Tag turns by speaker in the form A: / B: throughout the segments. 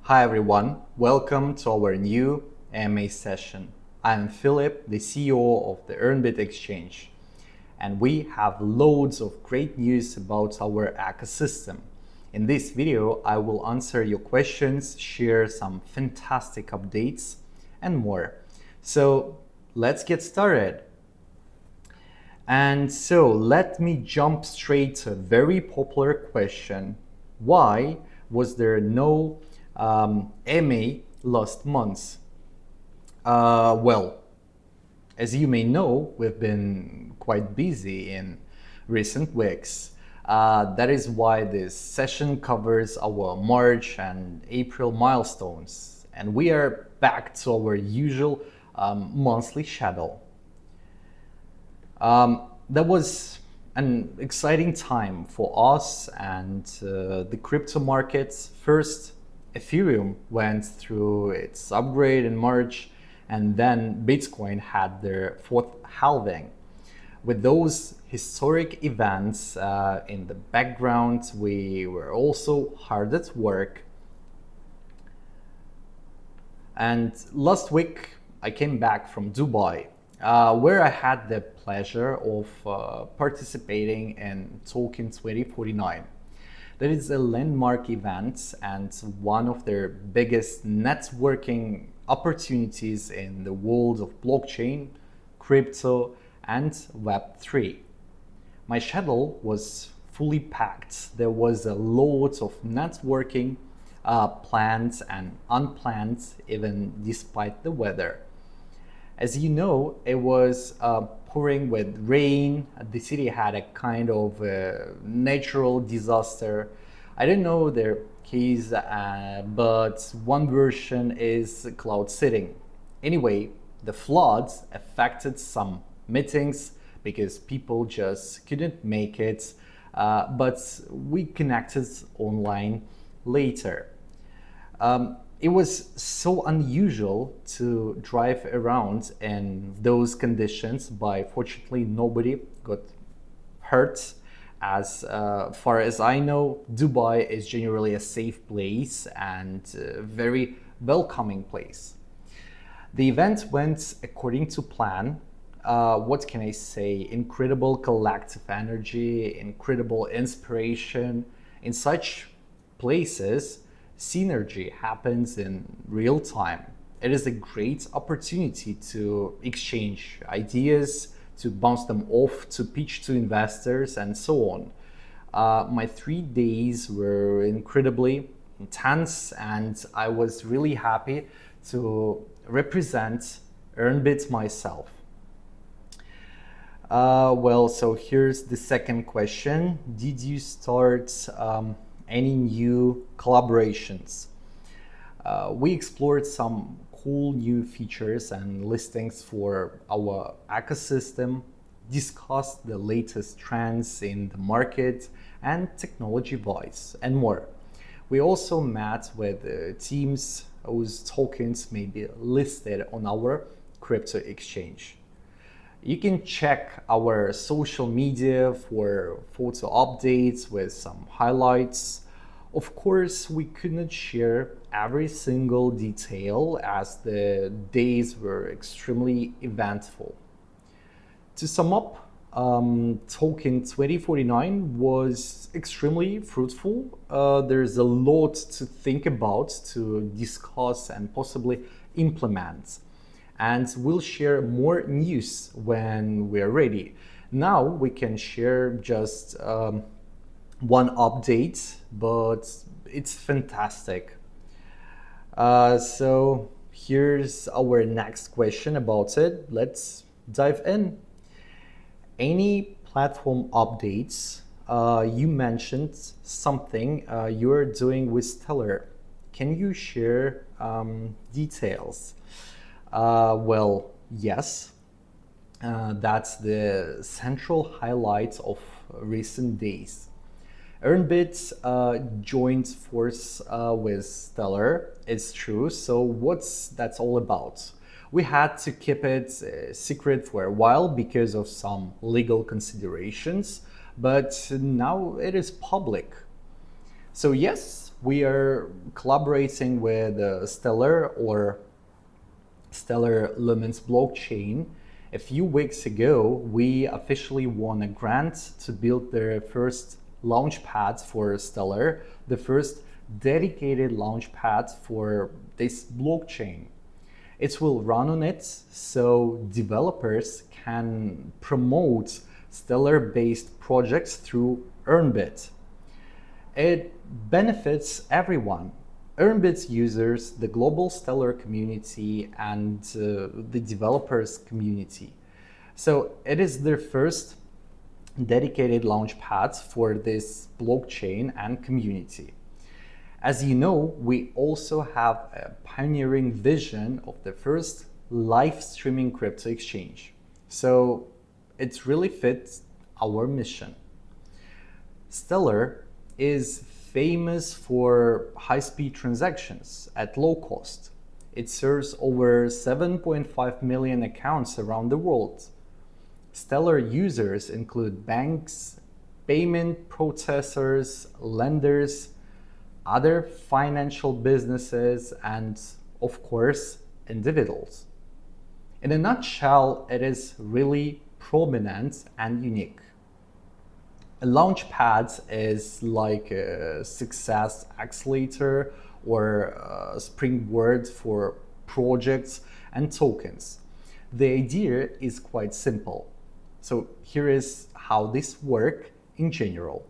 A: Hi everyone, welcome to our new MA session. I'm Philip, the CEO of the EarnBIT exchange, and we have loads of great news about our ecosystem. In this video, I will answer your questions, share some fantastic updates, and more. So let's get started. And so let me jump straight to a very popular question. Why was there no MA last month? Well, as you may know, we've been quite busy in recent weeks. That is why this session covers our March and April milestones, and we are back to our usual monthly schedule. That was an exciting time for us and the crypto markets. First, Ethereum went through its upgrade in March, and then Bitcoin had their fourth halving. With those historic events in the background, we were also hard at work. And last week, I came back from Dubai, where I had the pleasure of participating in Token 2049. That is a landmark event and one of their biggest networking opportunities in the world of blockchain, crypto, and Web3. My schedule was fully packed. There was a lot of networking, planned and unplanned, even despite the weather. As you know, it was pouring with rain. The city had a kind of natural disaster. I don't know their case, but one version is cloud seeding. Anyway, the floods affected some meetings because people just couldn't make it, but we connected online later. It was so unusual to drive around in those conditions, but fortunately nobody got hurt. As far as I know, Dubai is generally a safe place and a very welcoming place. The event went according to plan. What can I say? Incredible collective energy, incredible inspiration. In such places, synergy happens in real time. It is a great opportunity to exchange ideas, to bounce them off, to pitch to investors, and so on. My 3 days were incredibly intense, and I was really happy to represent EarnBIT myself. So here's the second question. Did you start any new collaborations? We explored some cool new features and listings for our ecosystem, discussed the latest trends in the market and technology-wise, and more. We also met with teams whose tokens may be listed on our crypto exchange. You can check our social media for photo updates with some highlights. Of course, we could not share every single detail as the days were extremely eventful. To sum up, Token 2049 was extremely fruitful. There's a lot to think about, to discuss, and possibly implement. And we'll share more news when we're ready. Now we can share just one update, but it's fantastic. So here's our next question about it. Let's dive in. Any platform updates? You mentioned something you're doing with Stellar. Can you share details? Well, yes. That's the central highlight of recent days. EarnBIT joined force with Stellar. It's true. So what's that all about? We had to keep it secret for a while because of some legal considerations, but now it is public. So yes, we are collaborating with Stellar or Stellar Lumens blockchain. A few weeks ago, we officially won a grant to build the first launchpad for Stellar, the first dedicated launchpad for this blockchain. It will run on it so developers can promote Stellar-based projects through EarnBIT. It benefits everyone. EarnBIT users, the global Stellar community, and the developers community. So it is their first dedicated launchpad for this blockchain and community. As you know, we also have a pioneering vision of the first live streaming crypto exchange. So it really fits our mission. Stellar is famous for high-speed transactions at low cost. It serves over 7.5 million accounts around the world. Stellar users include banks, payment processors, lenders, other financial businesses, and of course, individuals. In a nutshell, it is really prominent and unique. A launchpad is like a success accelerator or a springboard for projects and tokens. The idea is quite simple. So here is how this works in general.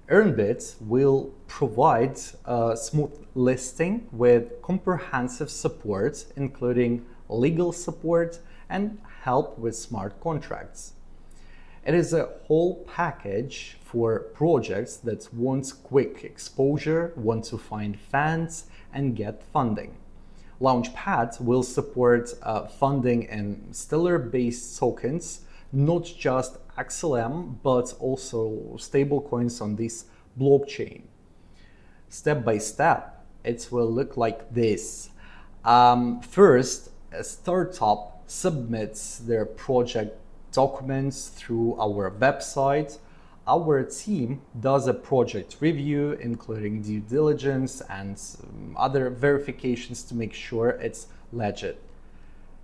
A: EarnBIT will provide a smooth listing with comprehensive support, including legal support and help with smart contracts. It is a whole package for projects that want quick exposure, want to find fans, and get funding. Launchpad will support funding in Stellar-based tokens, not just XLM, but also stablecoins on this blockchain. Step by step, it will look like this. First, a startup submits their project documents through our website. Our team does a project review, including due diligence and other verifications to make sure it's legit.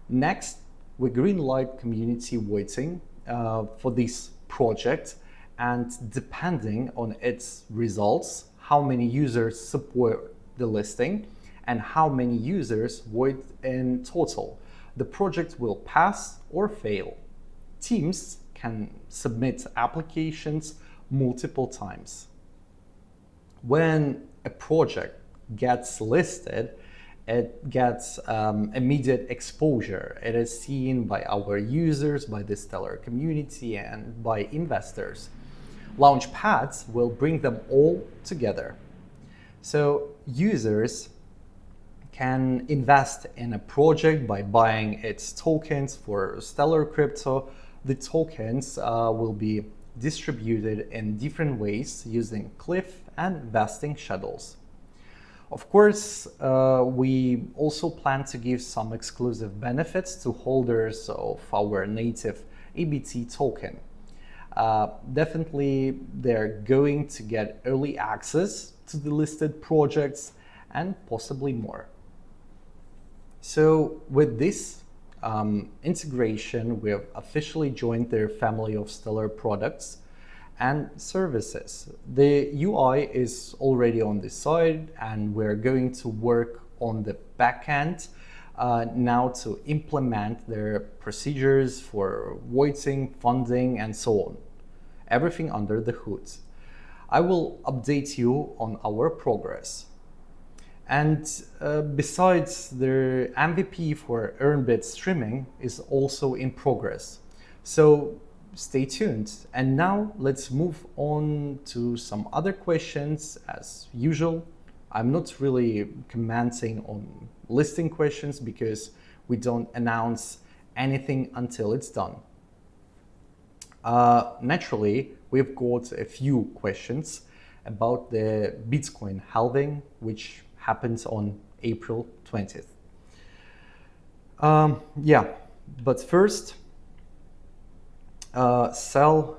A: Next, we greenlight community voting for this project, and depending on its results, how many users support the listing and how many users vote in total, the project will pass or fail. Teams can submit applications multiple times. When a project gets listed, it gets immediate exposure. It is seen by our users, by the Stellar community, and by investors. Launchpads will bring them all together. So users can invest in a project by buying its tokens for Stellar crypto. The tokens will be distributed in different ways using cliff and vesting schedules. Of course, we also plan to give some exclusive benefits to holders of our native EBT token. Definitely, they're going to get early access to the listed projects and possibly more. So with this integration, we have officially joined their family of Stellar products and services. The UI is already on this side, and we're going to work on the backend now to implement their procedures for voting, funding, and so on. Everything under the hood. I will update you on our progress. And besides, the MVP for EarnBIT streaming is also in progress. So stay tuned. And now let's move on to some other questions. As usual, I'm not really commenting on listing questions because we don't announce anything until it's done. Naturally, we've got a few questions about the Bitcoin halving, which happens on April 20th. But first, sell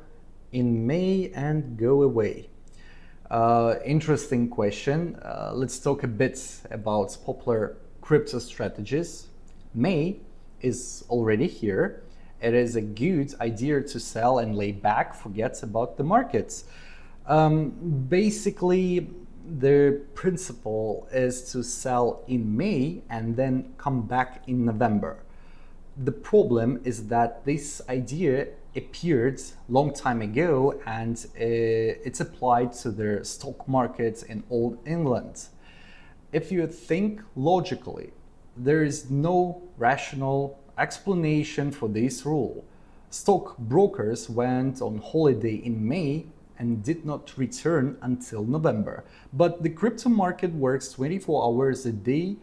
A: in May and go away. Interesting question. Let's talk a bit about popular crypto strategies. May is already here. It is a good idea to sell and lay back, forget about the markets. Basically, the principle is to sell in May and then come back in November. The problem is that this idea appeared long time ago and it's applied to the stock markets in Old England. If you think logically, there is no rational explanation for this rule. Stock brokers went on holiday in May and did not return until November. But the crypto market works 24 hours a day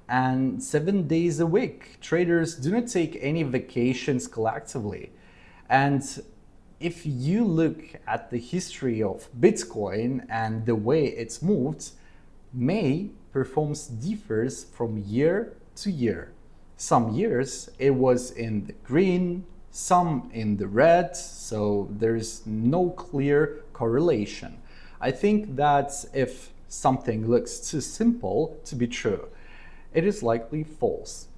A: and 7 days a week. Traders do not take any vacations collectively. And if you look at the history of Bitcoin and the way it's moved, May performance differs from year to year. Some years it was in the green, some in the red, so there's no clear correlation. I think that if something looks too simple to be true, it is likely false.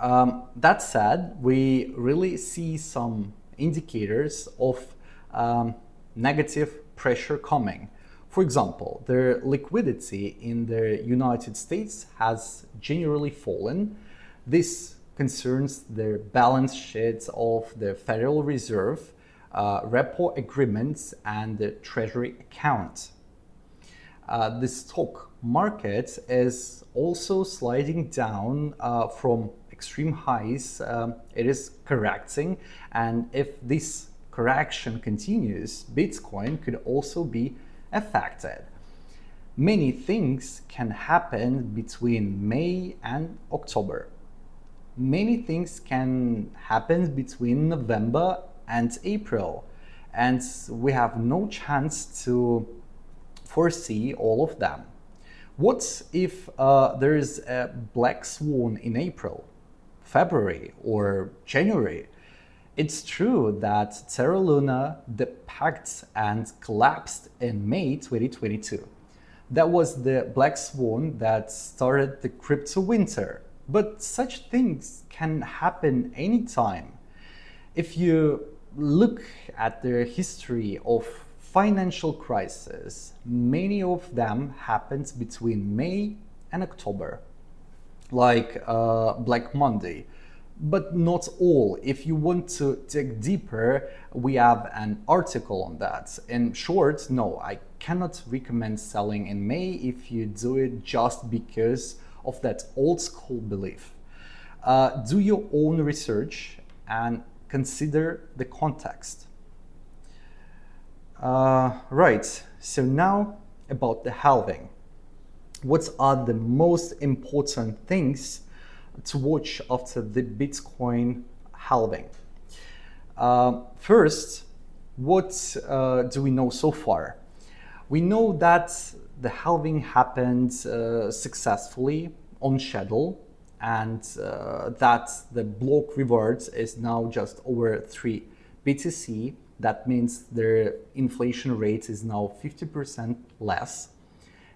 A: That said, we really see some indicators of negative pressure coming. For example, the liquidity in the United States has generally fallen. This concerns the balance sheets of the Federal Reserve, repo agreements, and the Treasury account. The stock market is also sliding down from extreme highs. It is correcting, and if this correction continues, Bitcoin could also be affected. Many things can happen between May and October. Many things can happen between November and April, and we have no chance to foresee all of them. What if there is a black swan in April, February, or January? It's true that Terra Luna depacked and collapsed in May 2022. That was the black swan that started the crypto winter. But such things can happen anytime. If you look at the history of financial crisis, many of them happened between May and October, like Black Monday. But not all. If you want to dig deeper, we have an article on that. In short, no, I cannot recommend selling in May if you do it just because of that old school belief. Do your own research and consider the context. Right, so now about the halving. What are the most important things to watch after the Bitcoin halving? First, what do we know so far? We know that the halving happened successfully on schedule, and that the block reward is now just over 3 BTC. That means the inflation rate is now 50% less.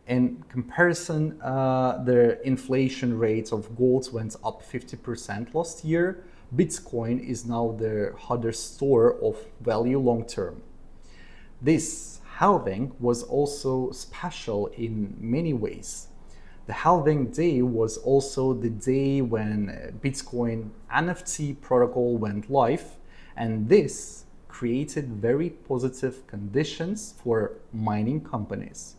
A: In comparison, the inflation rate of gold went up 50% last year. Bitcoin is now the hardest store of value long term. This halving was also special in many ways. The halving day was also the day when Bitcoin NFT protocol went live, and this created very positive conditions for mining companies.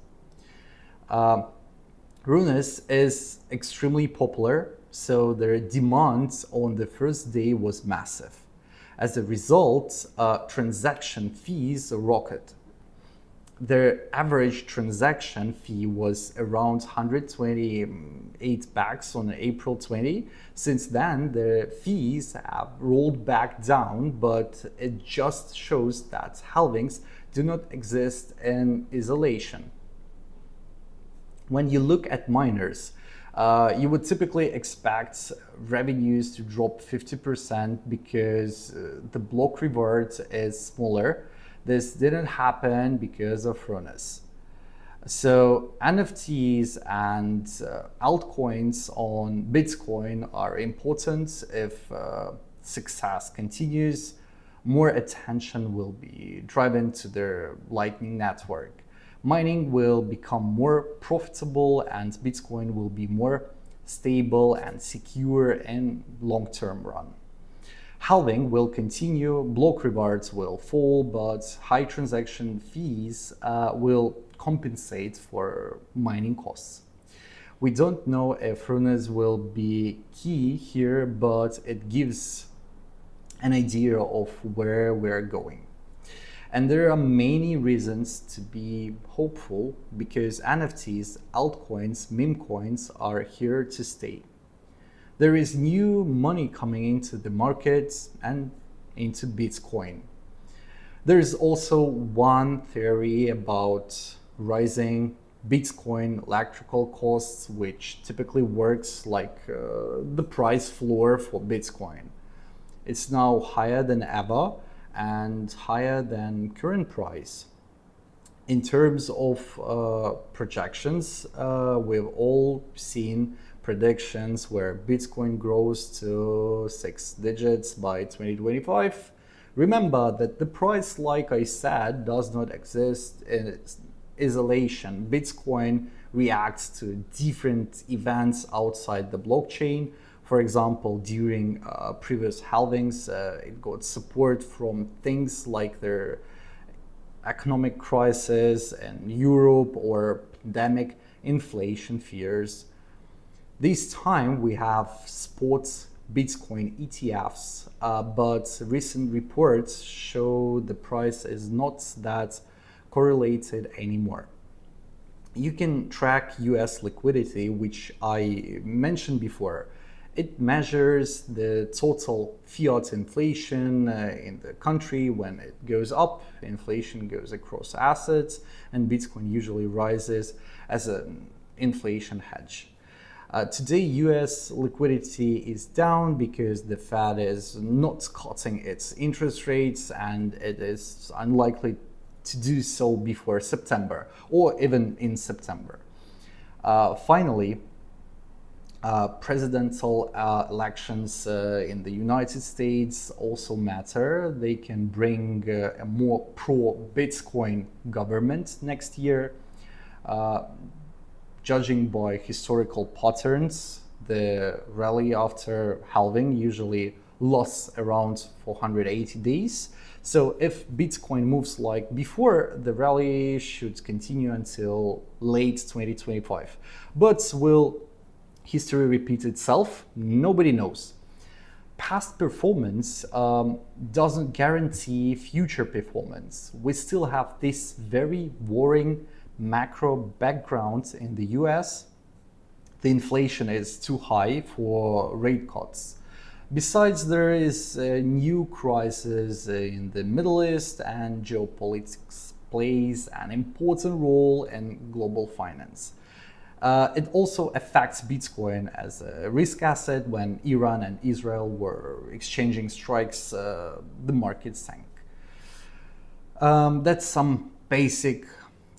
A: Runes is extremely popular, so their demand on the first day was massive. As a result, transaction fees rocketed. Their average transaction fee was around 128 bucks on April 20. Since then, the fees have rolled back down, but it just shows that halvings do not exist in isolation. When you look at miners, you would typically expect revenues to drop 50% because the block reward is smaller. This didn't happen because of Runes. So NFTs and altcoins on Bitcoin are important. If success continues, more attention will be driven to their Lightning Network. Mining will become more profitable and Bitcoin will be more stable and secure in long-term run. Halving will continue, block rewards will fall, but high transaction fees will compensate for mining costs. We don't know if runners will be key here, but it gives an idea of where we're going. And there are many reasons to be hopeful because NFTs, altcoins, meme coins are here to stay. There is new money coming into the markets and into Bitcoin. There is also one theory about rising Bitcoin electrical costs, which typically works like the price floor for Bitcoin. It's now higher than ever and higher than current price. In terms of projections, we've all seen predictions where Bitcoin grows to 6 digits by 2025. Remember that the price, like I said, does not exist in isolation. Bitcoin reacts to different events outside the blockchain. For example, during previous halvings, it got support from things like their economic crisis in Europe or pandemic inflation fears. This time we have spot Bitcoin ETFs, but recent reports show the price is not that correlated anymore. You can track US liquidity, which I mentioned before. It measures the total fiat inflation in the country. When it goes up, inflation goes across assets, and Bitcoin usually rises as an inflation hedge. Today, US liquidity is down because the Fed is not cutting its interest rates and it is unlikely to do so before September or even in September. Finally, presidential elections in the United States also matter. They can bring a more pro-Bitcoin government next year. Judging by historical patterns, the rally after halving usually lasts around 480 days. So if Bitcoin moves like before, the rally should continue until late 2025. But will history repeat itself? Nobody knows. Past performance doesn't guarantee future performance. We still have this very worrying macro background in the US. The inflation is too high for rate cuts. Besides, there is a new crisis in the Middle East, and geopolitics plays an important role in global finance. It also affects Bitcoin as a risk asset. When Iran and Israel were exchanging strikes, the market sank. That's some basic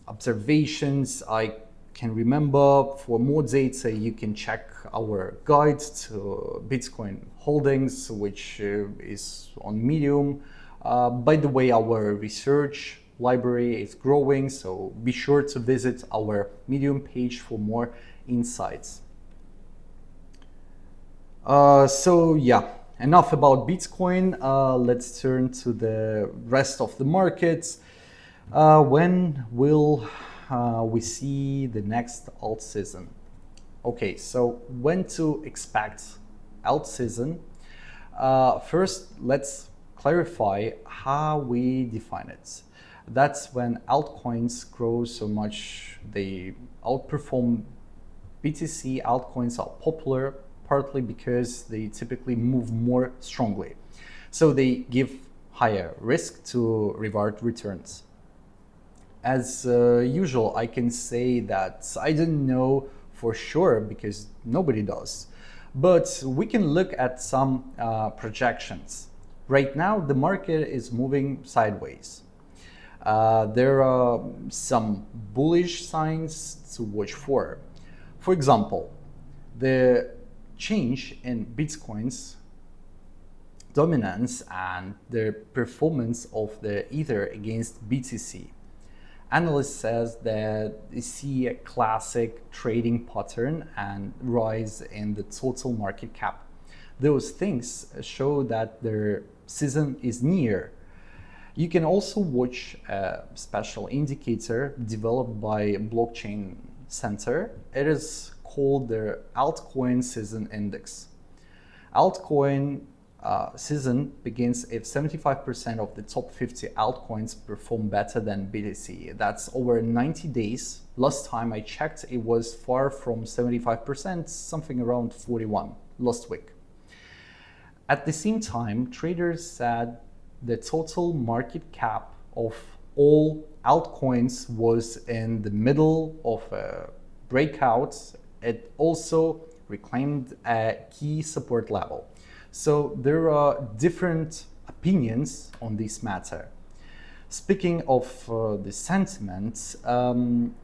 A: observations I can remember. For more data, you can check our guide to Bitcoin holdings, which is on Medium. By the way, our research library is growing, so be sure to visit our Medium page for more insights. So yeah, enough about Bitcoin. Let's turn to the rest of the markets. When will we see the next alt season? Okay, so when to expect alt season? First, let's clarify how we define it. That's when altcoins grow so much they outperform BTC. Altcoins are popular partly because they typically move more strongly. So they give higher risk to reward returns. As usual, I can say that I don't know for sure because nobody does. But we can look at some projections. Right now, the market is moving sideways. There are some bullish signs to watch for. For example, the change in Bitcoin's dominance and the performance of the Ether against BTC. Analyst says that they see a classic trading pattern and rise in the total market cap. Those things show that their season is near. You can also watch a special indicator developed by Blockchain Center. It is called the Altcoin Season Index. Altcoin season begins if 75% of the top 50 altcoins perform better than BTC. That's over 90 days. Last time I checked, it was far from 75%, something around 41 last week. At the same time, traders said the total market cap of all altcoins was in the middle of a breakout. It also reclaimed a key support level. So there are different opinions on this matter. Speaking of the sentiment,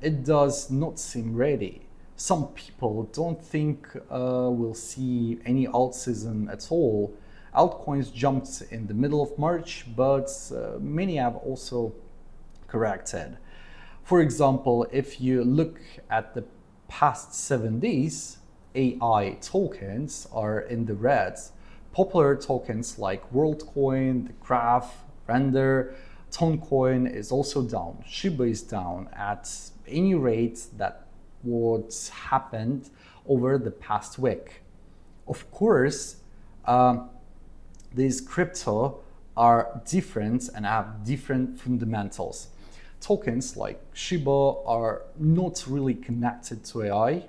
A: it does not seem ready. Some people don't think we'll see any alt season at all. Altcoins jumped in the middle of March, but many have also corrected. For example, if you look at the past 7 days, AI tokens are in the red. Popular tokens like WorldCoin, the Graph, Render, Toncoin is also down. Shiba is down at any rate that what happened over the past week. Of course, these crypto are different and have different fundamentals. Tokens like Shiba are not really connected to AI.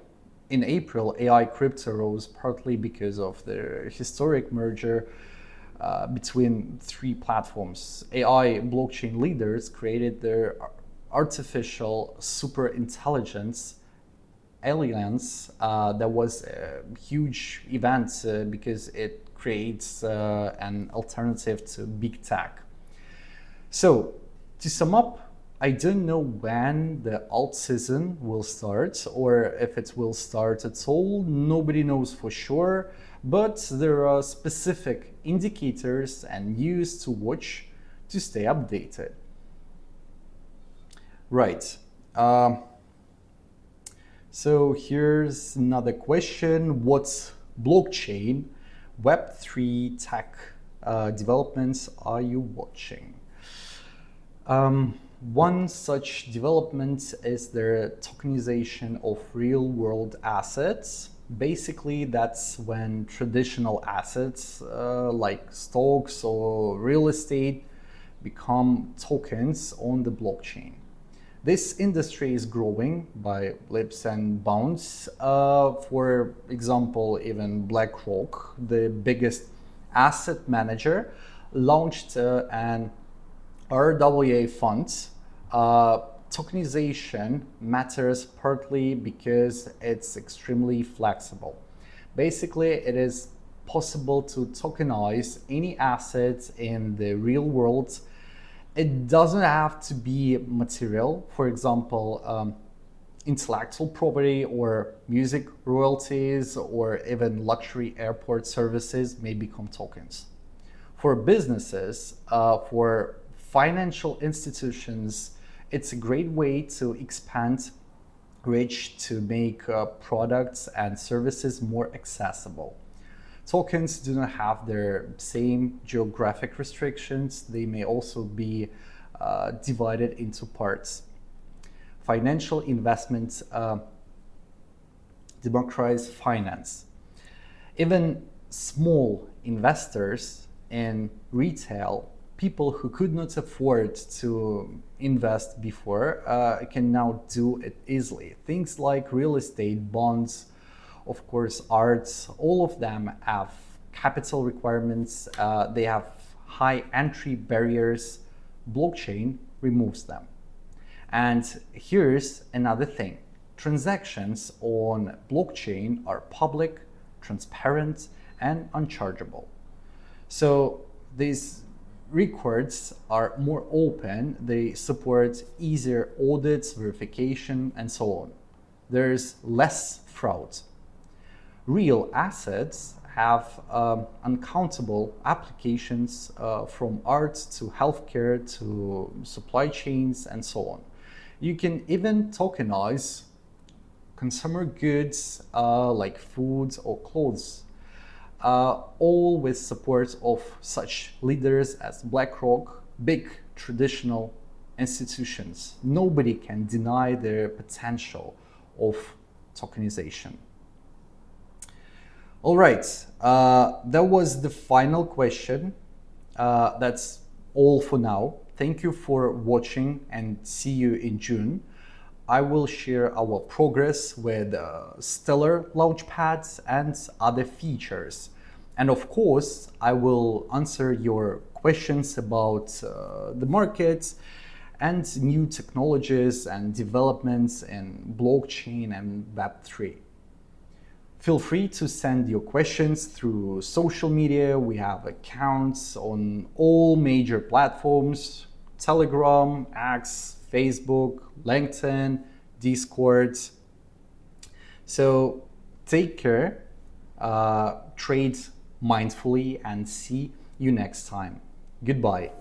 A: In April, AI crypto rose partly because of the historic merger between three platforms. AI blockchain leaders created their artificial superintelligence alliance. That was a huge event because it creates an alternative to big tech. So, to sum up, I don't know when the alt season will start or if it will start at all. Nobody knows for sure, but there are specific indicators and news to watch to stay updated. Right. So here's another question. What blockchain Web3 tech developments are you watching? One such development is the tokenization of real-world assets. Basically, that's when traditional assets like stocks or real estate become tokens on the blockchain. This industry is growing by leaps and bounds. For example, even BlackRock, the biggest asset manager, launched an RWA fund. Tokenization matters partly because it's extremely flexible. Basically, it is possible to tokenize any asset in the real world. It doesn't have to be material. For example, intellectual property or music royalties or even luxury airport services may become tokens. For businesses, for financial institutions, it's a great way to expand reach to make products and services more accessible. Tokens do not have their same geographic restrictions. They may also be divided into parts. Financial investments democratize finance. Even small investors in retail, people who could not afford to invest before, can now do it easily. Things like real estate, bonds, of course, arts, all of them have capital requirements. They have high entry barriers. Blockchain removes them. And here's another thing. Transactions on blockchain are public, transparent, and unchargeable. So this records are more open, they support easier audits, verification, and so on. There's less fraud. Real assets have uncountable applications from art to healthcare to supply chains and so on. You can even tokenize consumer goods like foods or clothes, all with support of such leaders as BlackRock, big traditional institutions. Nobody can deny their potential of tokenization. All right, that was the final question. That's all for now. Thank you for watching and see you in June. I will share our progress with Stellar Launchpads and other features. And of course, I will answer your questions about the market and new technologies and developments in blockchain and Web3. Feel free to send your questions through social media. We have accounts on all major platforms: Telegram, X, Facebook, LinkedIn, Discord. So take care, trade mindfully, and see you next time. Goodbye.